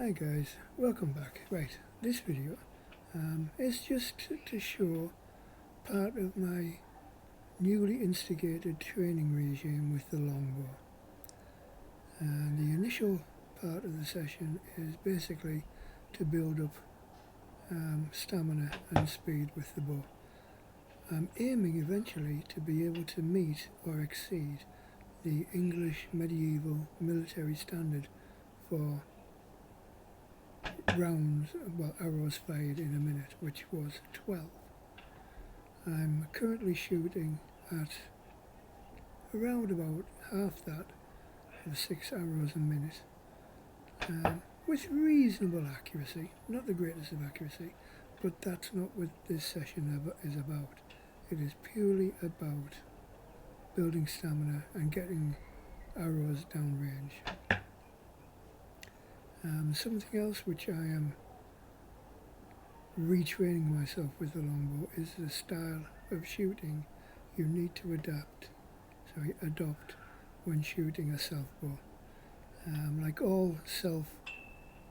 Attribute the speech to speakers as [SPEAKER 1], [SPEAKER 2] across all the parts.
[SPEAKER 1] Hi guys, welcome back. Right, this video is just to show part of my newly instigated training regime with the longbow. And the initial part of the session is basically to build up stamina and speed with the bow. I'm aiming eventually to be able to meet or exceed the English medieval military standard for arrows fired in a minute, which was 12. I'm currently shooting at around about half that of 6 arrows a minute, with reasonable accuracy, not the greatest of accuracy, but that's not what this session is about. It is purely about building stamina and getting arrows downrange. Something else which I am retraining myself with the longbow is the style of shooting you need to adopt when shooting a self bow. Like all self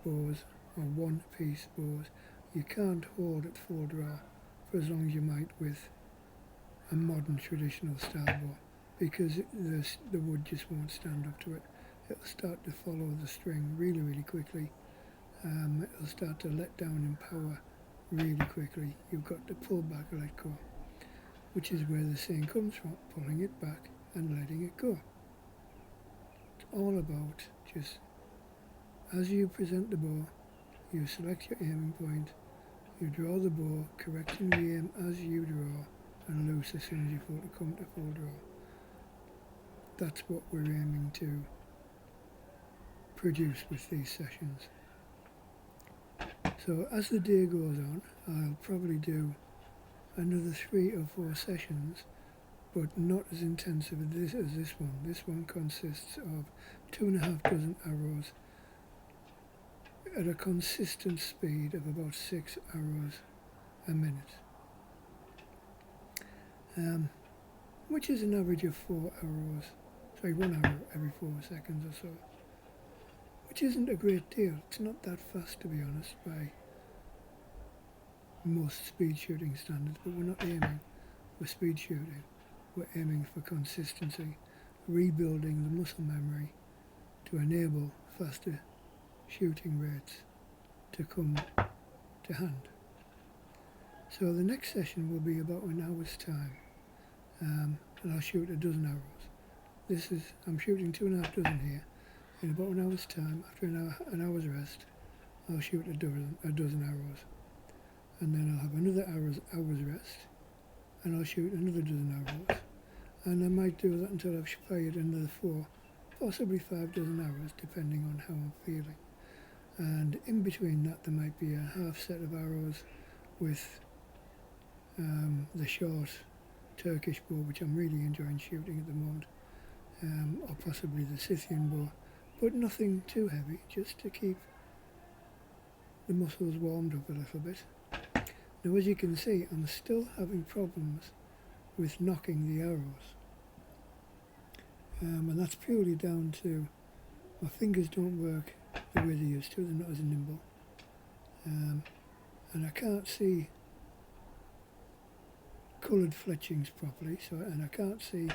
[SPEAKER 1] bows or one-piece bows, you can't hold at full draw for as long as you might with a modern traditional style bow, because the wood just won't stand up to it. It'll start to follow the string really quickly. It'll start to let down in power really quickly. You've got to pull back or let go, which is where the saying comes from, pulling it back and letting it go. It's all about just, as you present the bow, you select your aiming point, you draw the bow, correcting the aim as you draw, and loose as soon as you come to full draw. That's what we're aiming to produce with these sessions. So as the day goes on, I'll probably do another 3 or 4 sessions, but not as intensive as this one. This one consists of 2.5 dozen arrows at a consistent speed of about 6 arrows a minute, which is an average of 1 arrow every 4 seconds or so, which isn't a great deal. It's not that fast, to be honest, by most speed shooting standards, but we're not aiming for speed shooting. We're aiming for consistency, rebuilding the muscle memory to enable faster shooting rates to come to hand. So the next session will be about an hour's time, and I'll shoot a dozen arrows. I'm shooting 2.5 dozen here. In about an hour's time, after an hour's rest, I'll shoot a dozen arrows, and then I'll have another hour's rest, and I'll shoot another dozen arrows, and I might do that until I've fired another 4, possibly 5 dozen arrows, depending on how I'm feeling. And in between that, there might be a half set of arrows with the short Turkish bow, which I'm really enjoying shooting at the moment, or possibly the Scythian bow, but nothing too heavy, just to keep the muscles warmed up a little bit. Now, as you can see, I'm still having problems with knocking the arrows, and that's purely down to my fingers don't work the way they used to. They're not as nimble, and I can't see coloured fletchings properly, and I can't see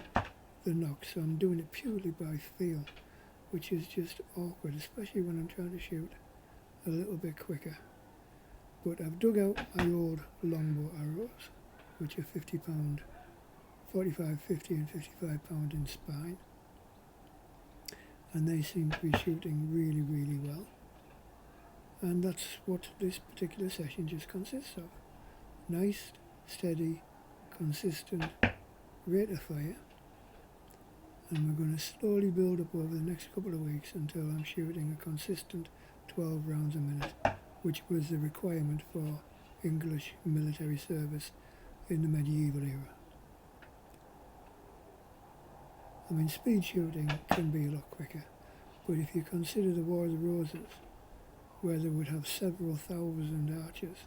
[SPEAKER 1] the knock, so I'm doing it purely by feel, which is just awkward, especially when I'm trying to shoot a little bit quicker. But I've dug out my old longbow arrows, which are 50 pound, 45, 50 and 55 pound in spine, and they seem to be shooting really well. And that's what this particular session just consists of. Nice, steady, consistent rate of fire, and we're going to slowly build up over the next couple of weeks until I'm shooting a consistent 12 rounds a minute, which was the requirement for English military service in the medieval era. I mean, speed shooting can be a lot quicker, but if you consider the War of the Roses, where they would have several thousand archers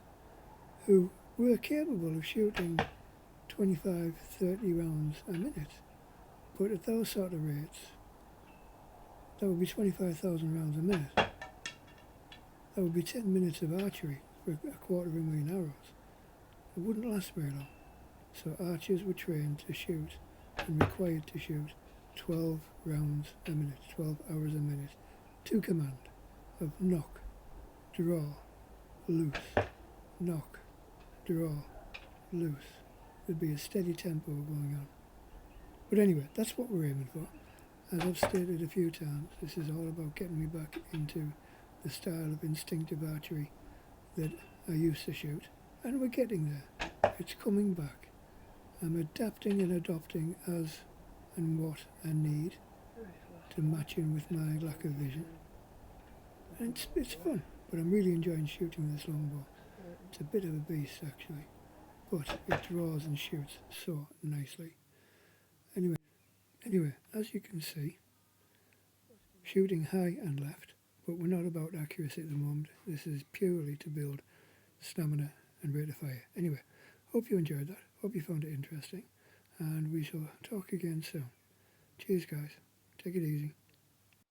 [SPEAKER 1] who were capable of shooting 25, 30 rounds a minute, but at those sort of rates, that would be 25,000 rounds a minute. that would be 10 minutes of archery for a 250,000 arrows. It wouldn't last very long. So archers were trained to shoot and required to shoot 12 rounds a minute, 12 hours a minute, to command of knock, draw, loose, knock, draw, loose. There'd be a steady tempo going on. But anyway, that's what we're aiming for. As I've stated a few times, this is all about getting me back into the style of instinctive archery that I used to shoot. And we're getting there. It's coming back. I'm adapting and adopting as and what I need to match in with my lack of vision. And it's fun, but I'm really enjoying shooting this longbow. It's a bit of a beast actually, but it draws and shoots so nicely. Anyway, as you can see, shooting high and left, but we're not about accuracy at the moment. This is purely to build stamina and rate of fire. Anyway, hope you enjoyed that. Hope you found it interesting. And we shall talk again soon. Cheers guys. Take it easy.